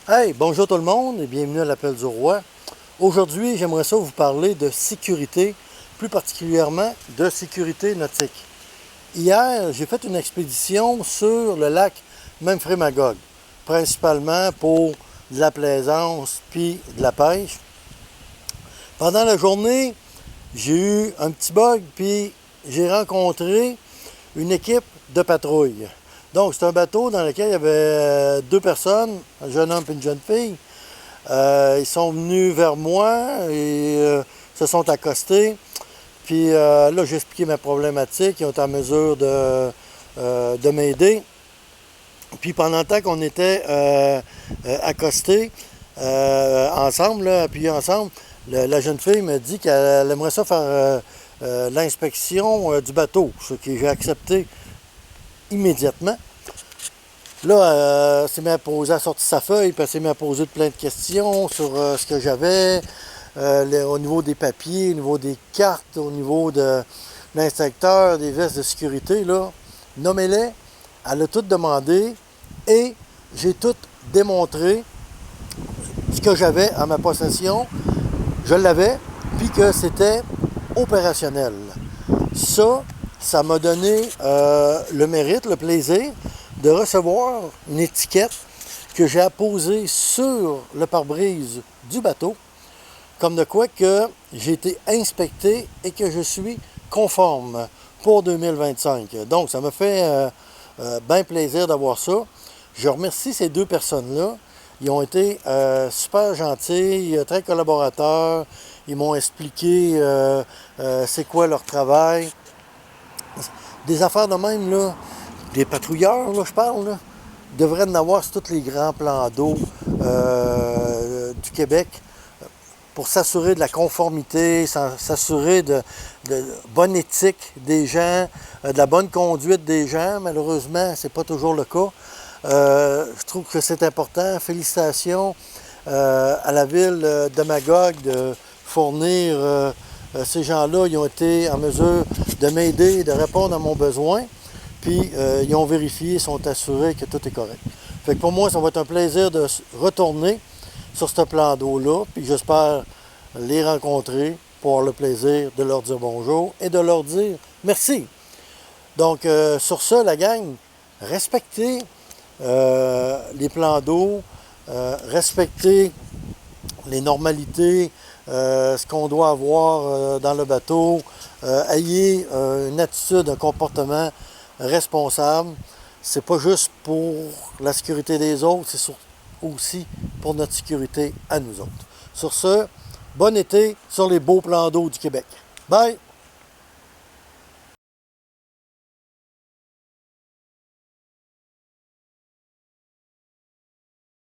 Hey, bonjour tout le monde et bienvenue à l'Appel du Roi. Aujourd'hui, j'aimerais ça vous parler de sécurité, plus particulièrement de sécurité nautique. Hier, j'ai fait une expédition sur le lac Memphremagog, principalement pour de la plaisance puis de la pêche. Pendant la journée, j'ai eu un petit bug puis j'ai rencontré une équipe de patrouille. Donc, c'est un bateau dans lequel il y avait deux personnes, un jeune homme et une jeune fille. Ils sont venus vers moi et se sont accostés. Puis là, j'ai expliqué ma problématique. Ils ont été en mesure de m'aider. Puis pendant le temps qu'on était accostés ensemble, là, appuyés ensemble, la jeune fille me dit qu'elle aimerait ça faire l'inspection du bateau, ce que j'ai accepté immédiatement. Là, elle s'est mise à poser, elle a sorti sa feuille, puis elle s'est mise à poser plein de questions sur ce que j'avais, au niveau des papiers, au niveau des cartes, au niveau de l'inspecteur, des vestes de sécurité, là. Nommez-les, elle a tout demandé et j'ai tout démontré ce que j'avais à ma possession. Je l'avais, puis que c'était opérationnel. Ça m'a donné le mérite, le plaisir de recevoir une étiquette que j'ai apposée sur le pare-brise du bateau, comme de quoi que j'ai été inspecté et que je suis conforme pour 2025. Donc, ça me fait bien plaisir d'avoir ça. Je remercie ces deux personnes-là. Ils ont été super gentils, très collaborateurs. Ils m'ont expliqué c'est quoi leur travail. Des affaires de même, là, des patrouilleurs, là, je parle, là, devraient en avoir sur tous les grands plans d'eau du Québec pour s'assurer de la conformité, s'assurer de bonne éthique des gens, de la bonne conduite des gens. Malheureusement, c'est pas toujours le cas. Je trouve que c'est important. Félicitations à la ville de Magog de fournir ces gens-là. Ils ont été en mesure de m'aider, de répondre à mon besoin. Puis ils ont vérifié, ils sont assurés que tout est correct. Fait que pour moi, ça va être un plaisir de retourner sur ce plan d'eau-là. Puis j'espère les rencontrer pour avoir le plaisir de leur dire bonjour et de leur dire merci. Donc sur ça, la gang, respectez les plans d'eau, respectez les normalités, ce qu'on doit avoir dans le bateau. Ayez une attitude, un comportement responsable. C'est pas juste pour la sécurité des autres, c'est aussi pour notre sécurité à nous autres. Sur ce, bon été sur les beaux plans d'eau du Québec. Bye!